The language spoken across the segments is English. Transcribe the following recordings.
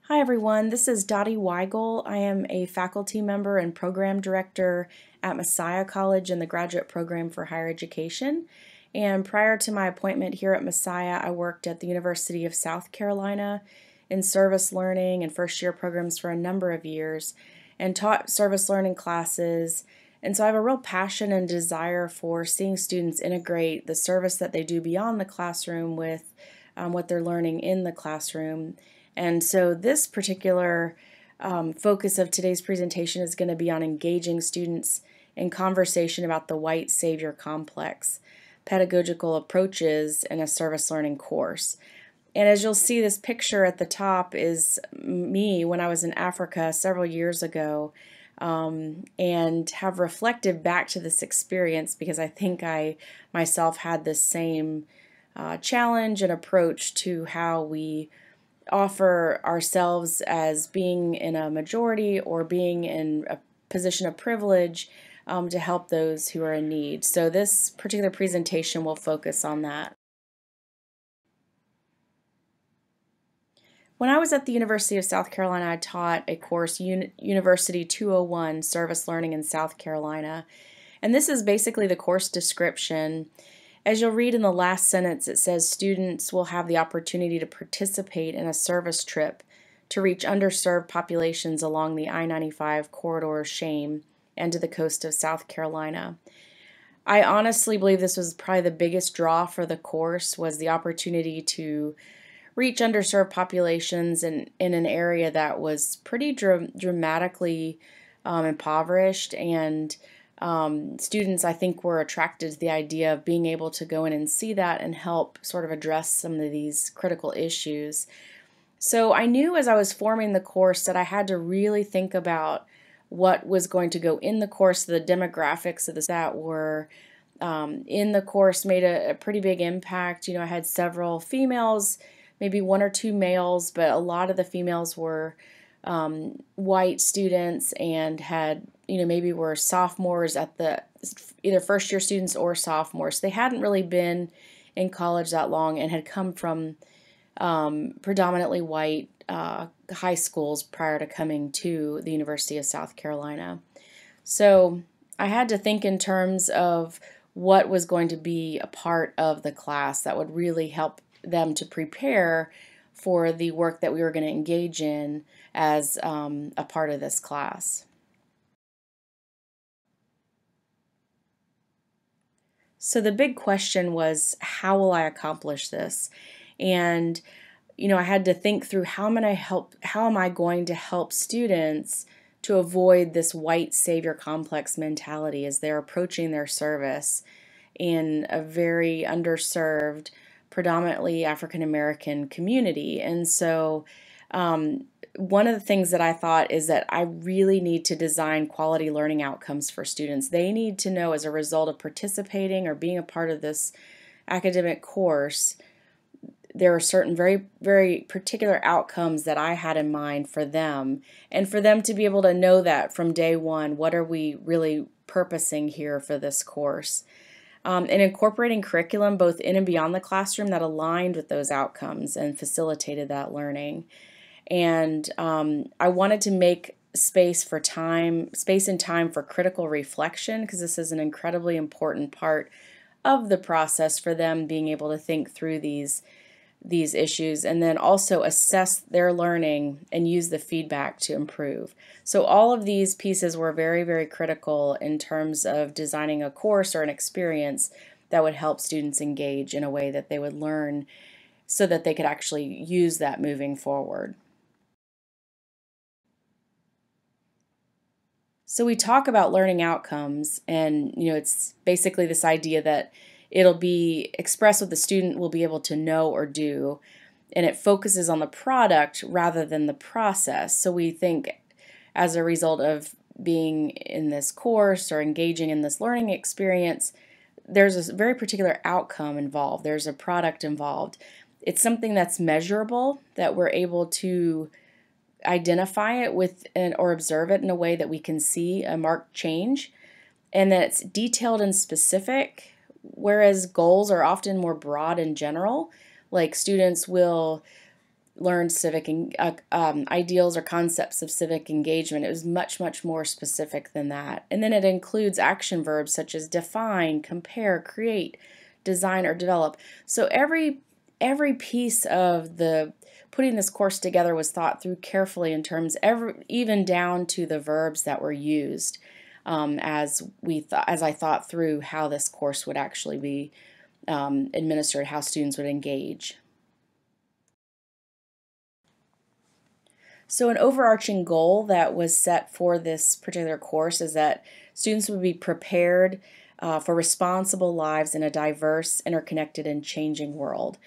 Hi everyone, this is Dottie Weigel. I am a faculty member and program director at Messiah College in the graduate program for higher education. And prior to my appointment here at Messiah, I worked at the University of South Carolina in service learning and first year programs for a number of years and taught service learning classes. And so I have a real passion and desire for seeing students integrate the service that they do beyond the classroom with what they're learning in the classroom. And so this particular focus of today's presentation is going to be on engaging students in conversation about the white savior complex, pedagogical approaches in a service learning course. And as you'll see, this picture at the top is me when I was in Africa several years ago, and have reflected back to this experience because I think I myself had this same challenge and approach to how we offer ourselves as being in a majority or being in a position of privilege to help those who are in need. So this particular presentation will focus on that. When I was at the University of South Carolina, I taught a course, University 201, Service Learning in South Carolina. And this is basically the course description. As you'll read in the last sentence, it says students will have the opportunity to participate in a service trip to reach underserved populations along the I-95 corridor of shame and to the coast of South Carolina. I honestly believe this was probably the biggest draw for the course, was the opportunity to reach underserved populations in an area that was pretty dramatically impoverished, and students, I think, were attracted to the idea of being able to go in and see that and help sort of address some of these critical issues. So I knew as I was forming the course that I had to really think about what was going to go in the course. The demographics of this that were in the course made a pretty big impact. I had several females, maybe one or two males, but a lot of the females were white students and had, maybe were sophomores at the either first year students or sophomores. They hadn't really been in college that long and had come from predominantly white high schools prior to coming to the University of South Carolina. So I had to think in terms of what was going to be a part of the class that would really help them to prepare for the work that we were going to engage in as a part of this class. So the big question was, how will I accomplish this? And I had to think through how am I going to help students to avoid this white savior complex mentality as they're approaching their service in a very underserved, predominantly African American community. And so one of the things that I thought is that I really need to design quality learning outcomes for students. They need to know, as a result of participating or being a part of this academic course, there are certain very, very particular outcomes that I had in mind for them, and for them to be able to know that from day one, what are we really purposing here for this course? And incorporating curriculum both in and beyond the classroom that aligned with those outcomes and facilitated that learning. And I wanted to make space and time for critical reflection, because this is an incredibly important part of the process for them being able to think through these issues, and then also assess their learning and use the feedback to improve. So all of these pieces were very, very critical in terms of designing a course or an experience that would help students engage in a way that they would learn so that they could actually use that moving forward. So we talk about learning outcomes, and it's basically this idea that it'll be expressed what the student will be able to know or do, and it focuses on the product rather than the process. So we think, as a result of being in this course or engaging in this learning experience, there's a very particular outcome involved. There's a product involved. It's something that's measurable, that we're able to identify it with or observe it in a way that we can see a marked change, and that it's detailed and specific, whereas goals are often more broad and general. Like, students will learned ideals or concepts of civic engagement. It was much, much more specific than that. And then it includes action verbs such as define, compare, create, design, or develop. So every piece of the putting this course together was thought through carefully in terms even down to the verbs that were used, as I thought through how this course would actually be administered, how students would engage. So an overarching goal that was set for this particular course is that students would be prepared for responsible lives in a diverse, interconnected, and changing world.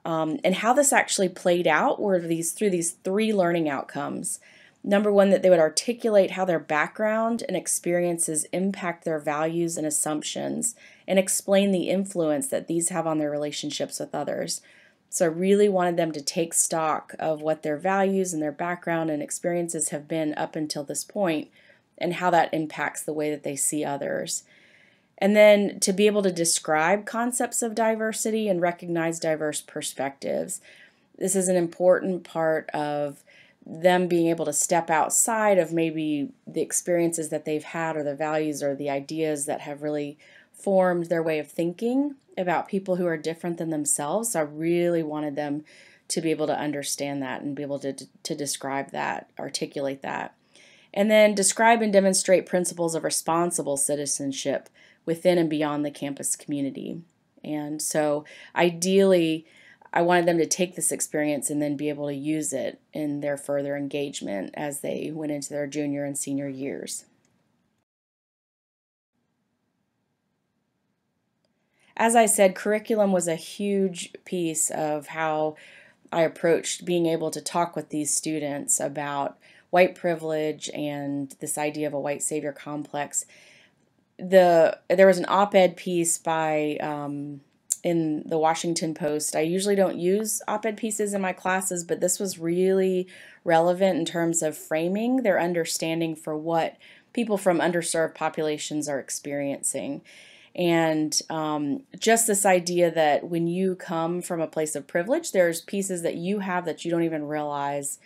And how this actually played out were through these three learning outcomes. Number one, that they would articulate how their background and experiences impact their values and assumptions, and explain the influence that these have on their relationships with others. So I really wanted them to take stock of what their values and their background and experiences have been up until this point, and how that impacts the way that they see others. And then to be able to describe concepts of diversity and recognize diverse perspectives. This is an important part of them being able to step outside of maybe the experiences that they've had, or the values or the ideas that have really formed their way of thinking about people who are different than themselves. So I really wanted them to be able to understand that and be able to describe that, articulate that. And then describe and demonstrate principles of responsible citizenship within and beyond the campus community. And so ideally, I wanted them to take this experience and then be able to use it in their further engagement as they went into their junior and senior years. As I said, curriculum was a huge piece of how I approached being able to talk with these students about white privilege and this idea of a white savior complex. There was an op-ed piece by in the Washington Post. I usually don't use op-ed pieces in my classes, but this was really relevant in terms of framing their understanding for what people from underserved populations are experiencing. And just this idea that when you come from a place of privilege, there's pieces that you have that you don't even realize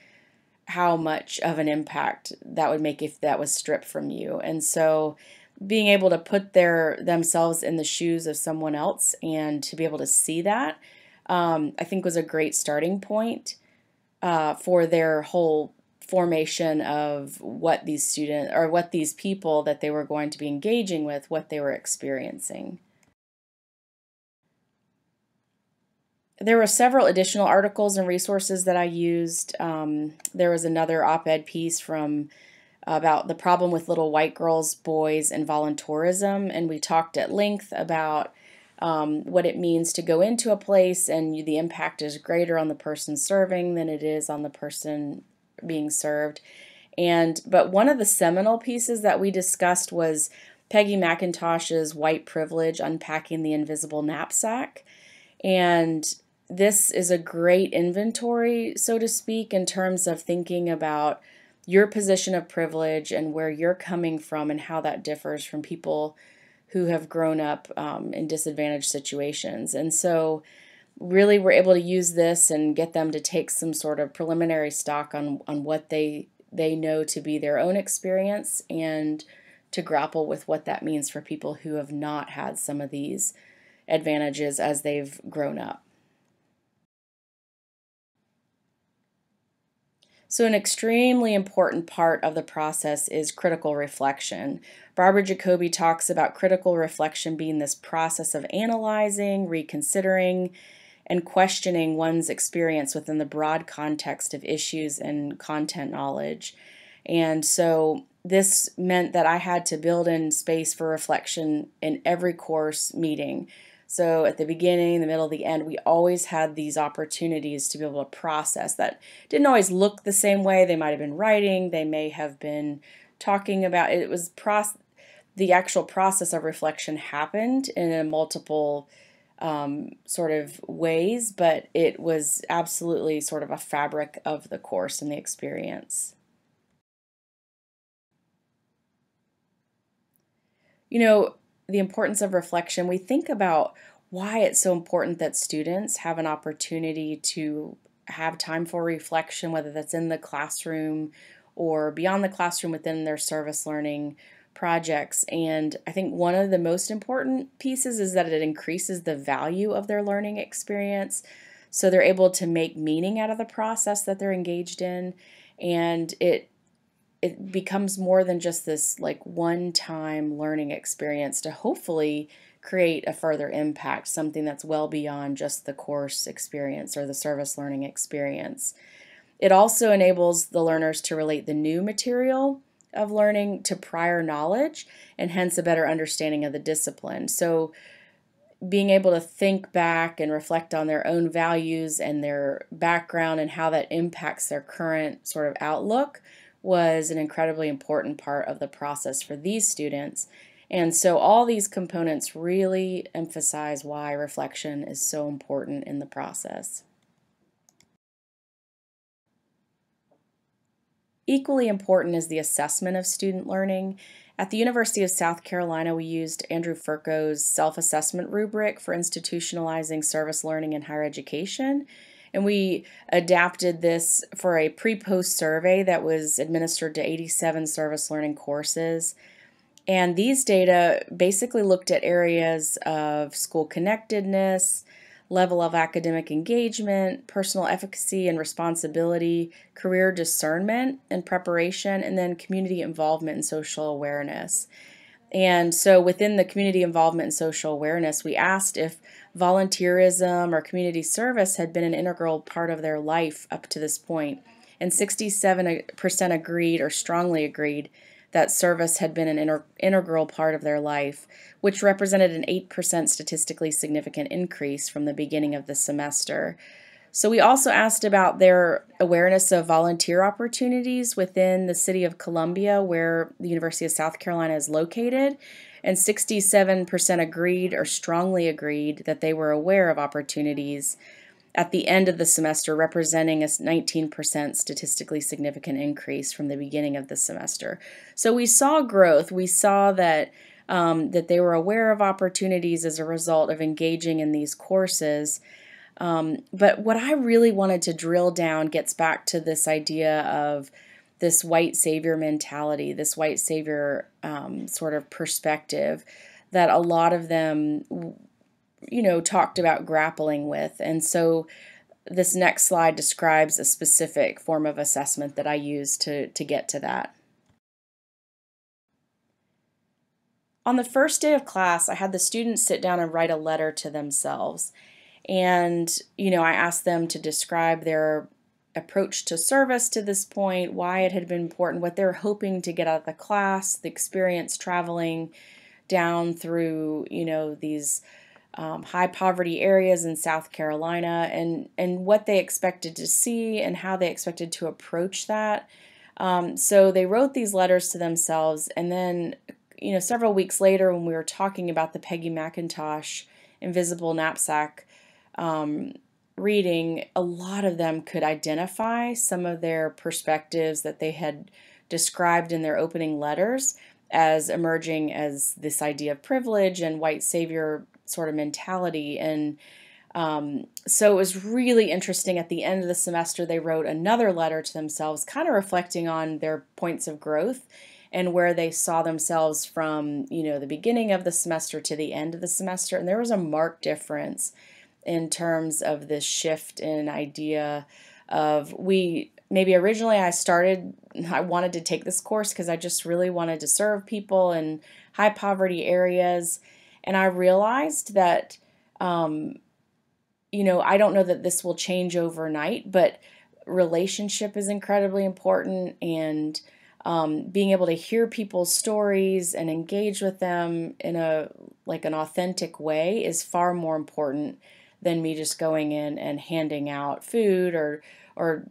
how much of an impact that would make if that was stripped from you. And so being able to put themselves in the shoes of someone else and to be able to see that, I think was a great starting point for their whole formation of what these students or what these people that they were going to be engaging with, what they were experiencing. There were several additional articles and resources that I used. There was another op-ed piece about the problem with little white girls, boys, and volunteerism, and we talked at length about what it means to go into a place and the impact is greater on the person serving than it is on the person being served. But one of the seminal pieces that we discussed was Peggy McIntosh's White Privilege, Unpacking the Invisible Knapsack. And this is a great inventory, so to speak, in terms of thinking about your position of privilege and where you're coming from and how that differs from people who have grown up in disadvantaged situations. And so really we're able to use this and get them to take some sort of preliminary stock on what they know to be their own experience, and to grapple with what that means for people who have not had some of these advantages as they've grown up. So an extremely important part of the process is critical reflection. Barbara Jacoby talks about critical reflection being this process of analyzing, reconsidering, and questioning one's experience within the broad context of issues and content knowledge. And so this meant that I had to build in space for reflection in every course meeting. So at the beginning, the middle, the end, we always had these opportunities to be able to process that. Didn't always look the same way. They might have been writing, they may have been talking about it. It was the actual process of reflection happened in a multiple sort of ways, but it was absolutely sort of a fabric of the course and the experience. You know, the importance of reflection, we think about why it's so important that students have an opportunity to have time for reflection, whether that's in the classroom or beyond the classroom within their service learning projects. And I think one of the most important pieces is that it increases the value of their learning experience. So they're able to make meaning out of the process that they're engaged in. And it becomes more than just this like one-time learning experience to hopefully create a further impact, something that's well beyond just the course experience or the service learning experience. It also enables the learners to relate the new material of learning to prior knowledge and hence a better understanding of the discipline. So being able to think back and reflect on their own values and their background and how that impacts their current sort of outlook was an incredibly important part of the process for these students. And so all these components really emphasize why reflection is so important in the process. Equally important is the assessment of student learning. At the University of South Carolina, we used Andrew Furco's self-assessment rubric for institutionalizing service learning in higher education. And we adapted this for a pre-post survey that was administered to 87 service learning courses. And these data basically looked at areas of school connectedness, level of academic engagement, personal efficacy and responsibility, career discernment and preparation, and then community involvement and social awareness. And so within the community involvement and social awareness, we asked if volunteerism or community service had been an integral part of their life up to this point. And 67% agreed or strongly agreed that service had been an integral part of their life, which represented an 8% statistically significant increase from the beginning of the semester. So we also asked about their awareness of volunteer opportunities within the city of Columbia, where the University of South Carolina is located, and 67% agreed or strongly agreed that they were aware of opportunities at the end of the semester, representing a 19% statistically significant increase from the beginning of the semester. So we saw growth. We saw that that they were aware of opportunities as a result of engaging in these courses. But what I really wanted to drill down gets back to this idea of this white savior mentality, this white savior sort of perspective that a lot of them talked about grappling with. And so this next slide describes a specific form of assessment that I used to get to that. On the first day of class, I had the students sit down and write a letter to themselves. And, I asked them to describe their approach to service to this point, why it had been important, what they're hoping to get out of the class, the experience traveling down through, these high poverty areas in South Carolina, and what they expected to see and how they expected to approach that. So they wrote these letters to themselves, and then several weeks later, when we were talking about the Peggy McIntosh Invisible Knapsack reading, a lot of them could identify some of their perspectives that they had described in their opening letters as emerging as this idea of privilege and white savior sort of mentality. And so it was really interesting. At the end of the semester, they wrote another letter to themselves, kind of reflecting on their points of growth and where they saw themselves from, the beginning of the semester to the end of the semester. And there was a marked difference in terms of this shift in idea of maybe originally I wanted to take this course because I just really wanted to serve people in high poverty areas. And I realized that, I don't know that this will change overnight, but relationship is incredibly important, and being able to hear people's stories and engage with them in an authentic way is far more important than me just going in and handing out food or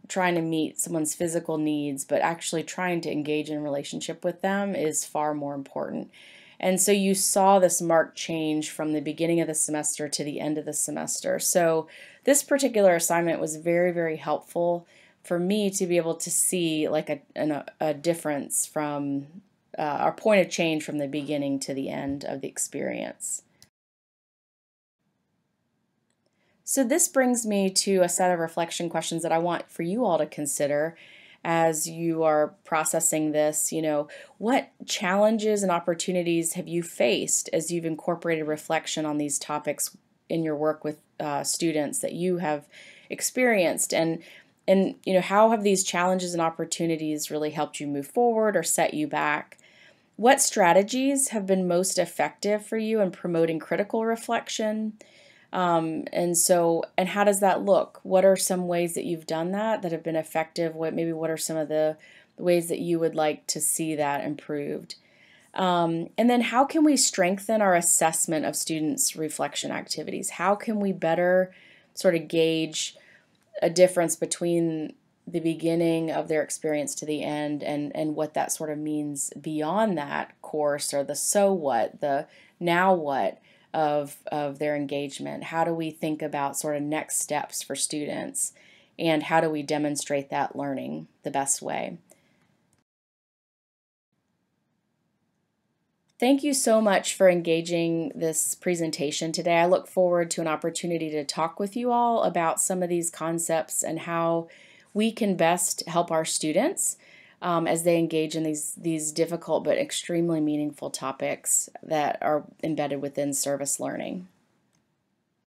trying to meet someone's physical needs, but actually trying to engage in relationship with them is far more important. And so you saw this marked change from the beginning of the semester to the end of the semester. So this particular assignment was very, very helpful for me to be able to see a difference from our point of change from the beginning to the end of the experience. So this brings me to a set of reflection questions that I want for you all to consider as you are processing this. What challenges and opportunities have you faced as you've incorporated reflection on these topics in your work with students that you have experienced? And how have these challenges and opportunities really helped you move forward or set you back? What strategies have been most effective for you in promoting critical reflection? And how does that look? What are some ways that you've done that have been effective? What are some of the ways that you would like to see that improved? And then how can we strengthen our assessment of students' reflection activities? How can we better sort of gauge a difference between the beginning of their experience to the end, and what that sort of means beyond that course, or the so what, the now what of their engagement? How do we think about sort of next steps for students, and how do we demonstrate that learning the best way? Thank you so much for engaging this presentation today. I look forward to an opportunity to talk with you all about some of these concepts and how we can best help our students as they engage in these difficult but extremely meaningful topics that are embedded within service learning.